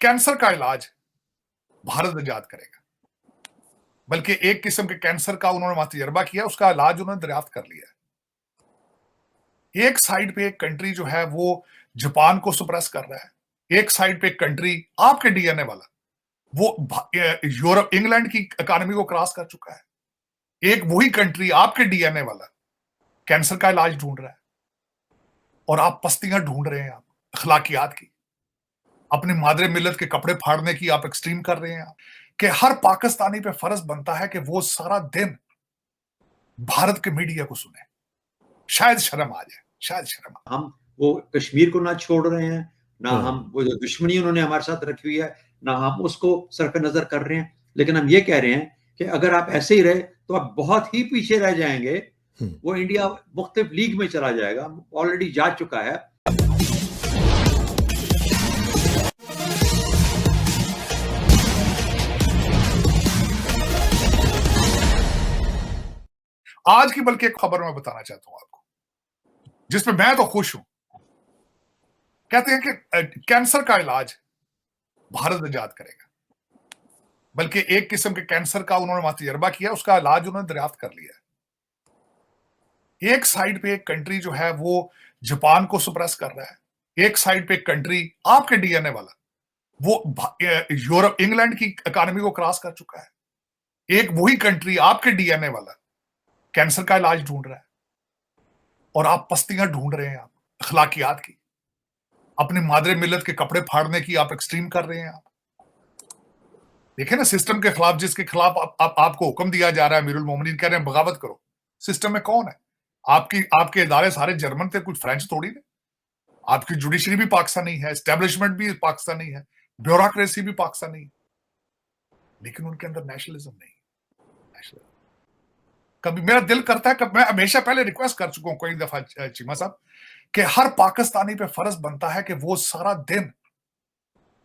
Cancer का इलाज भारत इजाद करेगा, बल्कि एक किस्म के कैंसर का उन्होंने वहां तजर्बा किया, उसका इलाज उन्होंने दरियाफ्त कर लिया। एक साइड पे एक कंट्री जो है वो जापान को सुप्रेस कर रहा है, एक साइड पे एक कंट्री आपके डीएनए वाला वो यूरोप इंग्लैंड की इकोनॉमी को क्रॉस कर चुका है, एक वही कंट्री आपके डीएनए वाला कैंसर का इलाज ढूंढ रहा है, और आप पस्तियां ढूंढ रहे हैं, आप अखलाकियात की, अपनी मादरे मिल्लत के कपड़े फाड़ने की आप एक्सट्रीम कर रहे हैं। कि हर पाकिस्तानी पे फर्ज बनता है कि वो सारा दिन भारत के मीडिया को सुने, शायद शर्म आ जाए, शायद शर्म आ। हम वो कश्मीर को ना छोड़ रहे हैं, ना हम वो जो दुश्मनी उन्होंने हमारे साथ रखी हुई है, ना हम उसको सरफ नजर कर रहे हैं, लेकिन हम ये कह रहे हैं कि अगर आप ऐसे ही रहे तो आप बहुत ही पीछे रह जाएंगे। वो इंडिया मुख्तलिफ लीग में चला जाएगा, ऑलरेडी जा चुका है। आज की बल्कि एक खबर मैं बताना चाहता हूं आपको, जिसमें मैं तो खुश हूं। कहते हैं कि कैंसर का इलाज भारत इजाद करेगा, बल्कि एक किस्म के कैंसर का उन्होंने वहां तजर्बा किया, उसका इलाज उन्होंने दरियाफ्त कर लिया। एक साइड पे एक कंट्री जो है वो जापान को सुप्रेस कर रहा है, एक साइड पे एक कंट्री आपके डीएनए वाला वो यूरोप इंग्लैंड की इकोनॉमी को क्रॉस कर चुका है, एक वही कंट्री आपके डीएनए वाला कैंसर का इलाज ढूंढ रहा है, और आप पस्तियां ढूंढ रहे हैं, आप अखलाकियात की, अपनी मादरे मिल्लत के कपड़े फाड़ने की आप एक्सट्रीम कर रहे हैं। आप देखें ना, सिस्टम के खिलाफ जिसके खिलाफ आपको हुक्म दिया जा रहा है, अमीरुल मोमिनीन कह रहे हैं बगावत करो, सिस्टम में कौन है? आपके इदारे सारे जर्मन थे, कुछ फ्रेंच थोड़ी ने। आपकी जुडिशरी भी पाकिस्तानी है, एस्टेब्लिशमेंट भी पाकिस्तानी है, ब्यूरोक्रेसी भी पाकिस्तानी है, लेकिन उनके अंदर नेशनलिज्म नहीं। नेशनलिज्म कभी मेरा दिल करता है, मैं हमेशा पहले रिक्वेस्ट कर चुका हूं कई दफा चीमा साहब, कि हर पाकिस्तानी पे फर्ज बनता है कि वो सारा दिन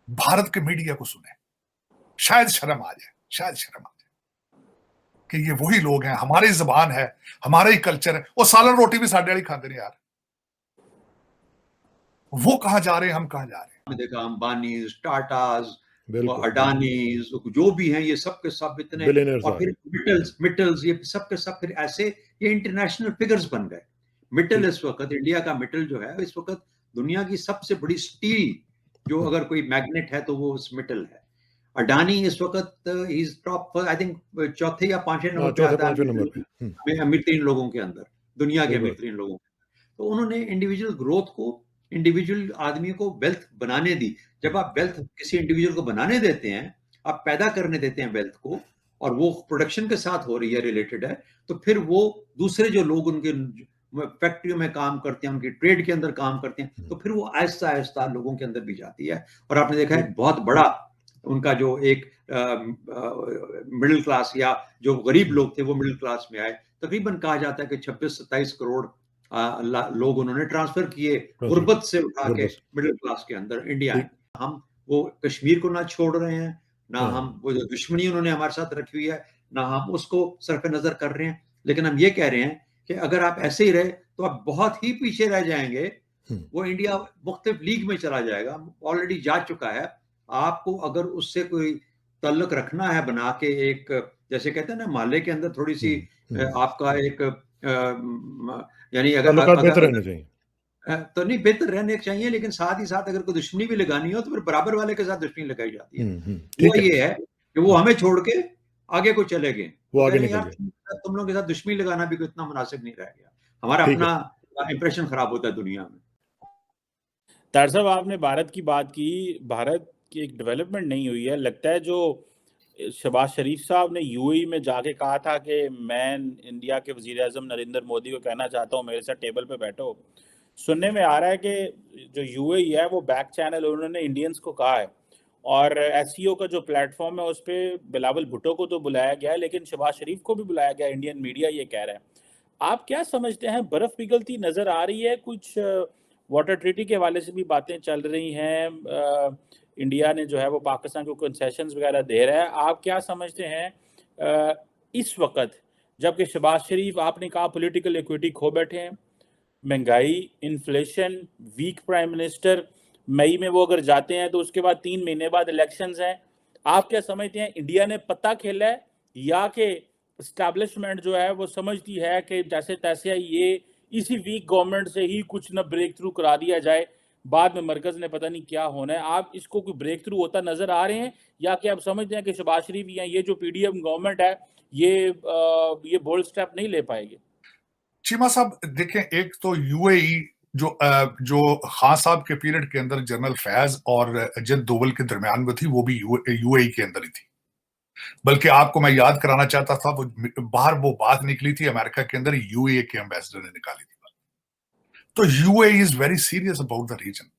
भारत के मीडिया को सुने, शायद शर्म आ जाए, शायद शर्म आ जाए कि ये वही लोग हैं, हमारी जुबान है, हमारा ही कल्चर है। वो सालन रोटी भी साढ़े वाली खाते नहीं यार, वो कहां जा रहे हैं, हम कहां जा रहे हैं। देखा अंबानीज, टाटाज, अडानीज, जो भी हैं, ये सब के सब इतने, और फिर मिटल्स ये सब के सब फिर ऐसे ये इंटरनेशनल फिगर्स बन गए। मिटल इस वक्त, इंडिया का मिटल जो है इस वक्त दुनिया की सबसे बड़ी स्टील, जो अगर कोई मैग्नेट है तो वो उस मिटल है। अडानी इस वक्त इज टॉप, आई थिंक चौथे या पांचवें नंबर पे आता है अमीर तीन लोगों के अंदर, दुनिया के अमीर तीन लोगों के। तो उन्होंने इंडिविजुअल ग्रोथ को, इंडिविजुअल आदमी को वेल्थ बनाने दी। जब आप वेल्थ किसी इंडिविजुअल को बनाने देते हैं, आप पैदा करने देते हैं वेल्थ को, और वो प्रोडक्शन के साथ हो रही है, रिलेटेड है, तो फिर वो दूसरे जो लोग उनके फैक्ट्रियों में काम करते हैं, उनकी ट्रेड के अंदर काम करते हैं, तो फिर वो आहिस्ता आहिस्ता लोगों के अंदर भी जाती है। और आपने देखा है बहुत बड़ा उनका जो एक मिडिल क्लास या जो गरीब लोग थे वो मिडिल क्लास में आए। तकरीबन कहा जाता है कि 26-27 करोड़ लोग उन्होंने ट्रांसफर किए गुर्बत से उठा के मिडिल क्लास के अंदर इंडिया में। हम वो कश्मीर को ना छोड़ रहे हैं, ना हम वो जो दुश्मनी उन्होंने हमारे साथ रखी हुई है, ना हम उसको सरफ नजर कर रहे हैं, लेकिन हम ये कह रहे हैं कि अगर आप ऐसे ही रहे तो आप बहुत ही पीछे रह जाएंगे। वो इंडिया मुख्तलिफ लीग में चला जाएगा, ऑलरेडी जा चुका है। आपको अगर उससे कोई तल्लुक रखना है बना के, एक जैसे कहते हैं ना मोहल्ले के अंदर थोड़ी सी आपका एक यानी अगर बेहतर रहना चाहिए, तो नहीं बेहतर रहने चाहिए, लेकिन साथ ही साथ अगर कोई दुश्मनी भी लगानी हो तो फिर बराबर वाले के साथ दुश्मनी लगाई जाती है। वो ये है कि वो हमें छोड़ के आगे को चले गए, वो आगे निकल गए। तुम लोगों के साथ दुश्मनी लगाना भी इतना मुनासिब नहीं रह गया, हमारा अपना इंप्रेशन खराब होता है दुनिया में। तार साहब, आपने भारत की बात की, भारत की एक डेवलपमेंट नहीं हुई है। लगता है जो शहबाज शरीफ साहब ने यूएई में जाके कहा था कि मैं इंडिया के वजीर आजम नरेंद्र मोदी को कहना चाहता हूँ मेरे साथ टेबल पे बैठो, सुनने में आ रहा है कि जो यूएई है वो बैक चैनल उन्होंने इंडियंस को कहा है, और एससीओ का जो प्लेटफॉर्म है उस पर बिलावल भुट्टो को तो बुलाया गया है, लेकिन शहबाज शरीफ को भी बुलाया गया। इंडियन मीडिया ये कह रहा है। आप क्या समझते हैं, बर्फ पिघलती नजर आ रही है? कुछ वाटर ट्रीटी के हवाले से भी बातें चल रही हैं, इंडिया ने जो है वो पाकिस्तान को कंसेशंस वगैरह दे रहा है। आप क्या समझते हैं इस वक्त, जबकि शहबाज शरीफ, आपने कहा पॉलिटिकल इक्विटी खो बैठे हैं, महंगाई, इन्फ्लेशन, वीक प्राइम मिनिस्टर, मई में वो अगर जाते हैं तो उसके बाद 3 महीने बाद इलेक्शंस हैं। आप क्या समझते हैं, इंडिया ने पत्ता खेला है या कि एस्टैब्लिशमेंट जो है वो समझती है कि जैसे तैसे ये इसी वीक गवर्नमेंट से ही कुछ ना ब्रेक थ्रू करा दिया जाए, बाद में मरकज ने पता नहीं क्या होना है। आप इसको कोई ब्रेक थ्रू होता नजर आ रहे हैं या कि आप समझते हैं कि शहबाज शरीफ या ये जो पीडीएम गवर्नमेंट है ये बोल्ड स्टेप नहीं ले पाएगी? चीमा साहब देखें, एक तो यूएई जो खान साहब के पीरियड के अंदर जनरल फैज और अजद दोवल के दरमियान में थी, वो भी यूएई के अंदर ही थी। बल्कि आपको मैं याद कराना चाहता था, वो बाहर वो बात निकली थी अमेरिका के अंदर, यूएई के एम्बेसडर ने निकाली थी। तो UAE is very serious about the reason,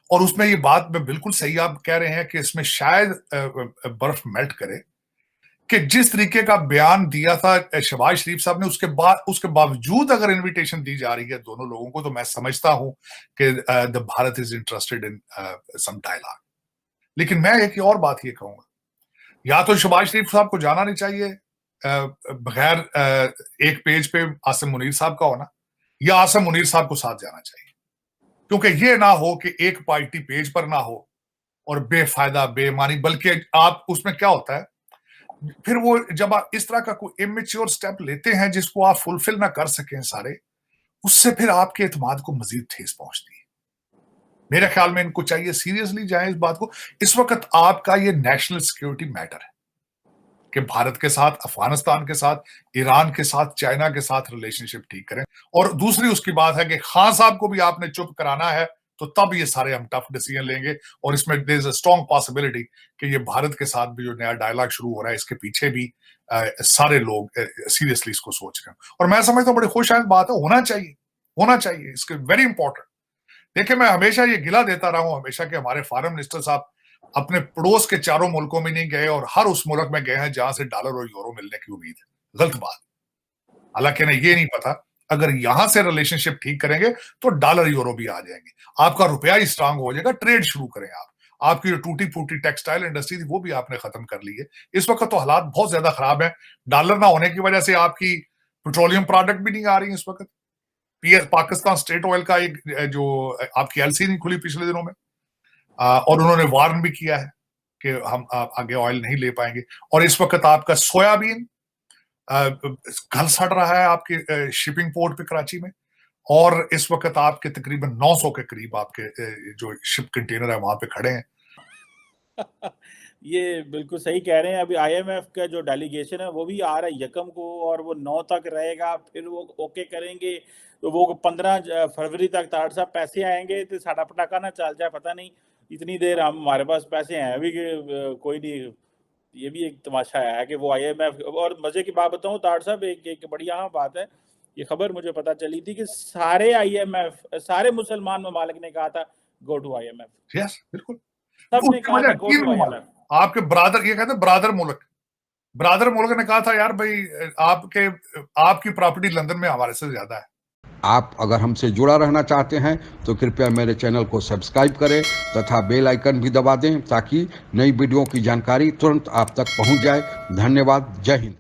और उसमें ये बात में बिल्कुल सही आप कह रहे हैं कि इसमें शायद बर्फ मेल्ट करे, कि जिस तरीके का बयान दिया था शहबाज शरीफ साहब ने, उसके बावजूद अगर इनविटेशन दी जा रही है दोनों लोगों को, तो मैं समझता हूं कि the Bharat is interested in some dialogue. लेकिन मैं एक और बात ये कहूंगा, या तो शहबाज शरीफ साहब को जाना नहीं चाहिए बगैर एक पेज पे आसिम मुनीर साहब का होना, या आसिम मुनीर साहब को साथ जाना चाहिए, क्योंकि ये ना हो कि एक पार्टी पेज पर ना हो और बेफायदा बेमानी, बल्कि आप उसमें क्या होता है फिर वो जब आप इस तरह का कोई इमेच्योर स्टेप लेते हैं जिसको आप फुलफिल ना कर सकें सारे, उससे फिर आपके एतमाद को मजीद ठेस पहुंचती है। मेरे ख्याल में इनको चाहिए सीरियसली जाए इस बात को। इस वक्त आपका ये नेशनल सिक्योरिटी मैटर है कि भारत के साथ, अफगानिस्तान के साथ, ईरान के साथ, चाइना के साथ रिलेशनशिप ठीक करें। और दूसरी उसकी बात है कि खान साहब को भी आपने चुप कराना है, तो तब ये सारे हम टफ डिसीजन लेंगे। और इसमें there is a strong possibility कि ये भारत के साथ भी जो नया डायलॉग शुरू हो रहा है, इसके पीछे भी सारे लोग सीरियसली इसको सोच रहे हैं। और मैं समझता हूँ बड़ी खुशहाल बात है, होना चाहिए इसके वेरी इंपॉर्टेंट। देखिए, मैं हमेशा ये गिला देता रहा हूं हमेशा कि हमारे फॉरेन मिनिस्टर साहब अपने पड़ोस के चारों मुल्कों में नहीं गए और हर उस मुल्क में गए हैं जहां से डॉलर और यूरो मिलने की उम्मीद है। गलत बात। हालांकि इन्हें ये नहीं पता अगर यहां से रिलेशनशिप ठीक करेंगे तो डॉलर यूरो भी आ जाएंगे, आपका रुपया ही स्ट्रांग हो जाएगा, ट्रेड शुरू करें आप। आपकी जो टूटी फूटी टेक्सटाइल इंडस्ट्री थी वो भी आपने खत्म कर ली है। इस वक्त तो हालात बहुत ज्यादा खराब है। डॉलर ना होने की वजह से आपकी पेट्रोलियम प्रोडक्ट भी नहीं आ रही इस वक्त। पाकिस्तान स्टेट ऑयल का एक जो आपकी एलसी नहीं खुली पिछले दिनों में, और उन्होंने वार्न भी किया है कि हम आगे ऑयल नहीं ले पाएंगे। और इस वक्त आपका सोयाबीन घल सड़ रहा है आपके शिपिंग पोर्ट पे कराची में, और इस वक्त आपके तकरीबन 900 के करीब आपके जो शिप कंटेनर है वहां पे खड़े हैं। ये बिल्कुल सही कह रहे हैं। अभी आईएमएफ का जो डेलीगेशन है वो भी आ रहा है 1 को, और वो 9 तक रहेगा, फिर वो ओके करेंगे तो वो 15 फरवरी तक ताड़ साहब पैसे आएंगे तो साडा पटाखा ना चल जाए। पता नहीं इतनी देर हमारे पास पैसे हैं अभी कोई नहीं। ये भी एक तमाशा है कि वो आईएमएफ। और मजे की बात बताऊं ताड़ साहब, एक बड़ी अहम बात है, ये खबर मुझे पता चली थी कि सारे आईएमएफ, सारे मुसलमान ममालिक ने कहा था गो टू आईएमएफ। यस, बिल्कुल। सबने कहा था गो टू आईएमएफ। आपके ब्रादर, ये कहते हैं ब्रादर मुल्क ने कहा था यार भाई आपकी प्रॉपर्टी लंदन में हमारे से ज्यादा है। आप अगर हमसे जुड़ा रहना चाहते हैं तो कृपया मेरे चैनल को सब्सक्राइब करें तथा बेल आइकन भी दबा दें ताकि नई वीडियो की जानकारी तुरंत आप तक पहुंच जाए। धन्यवाद। जय हिंद।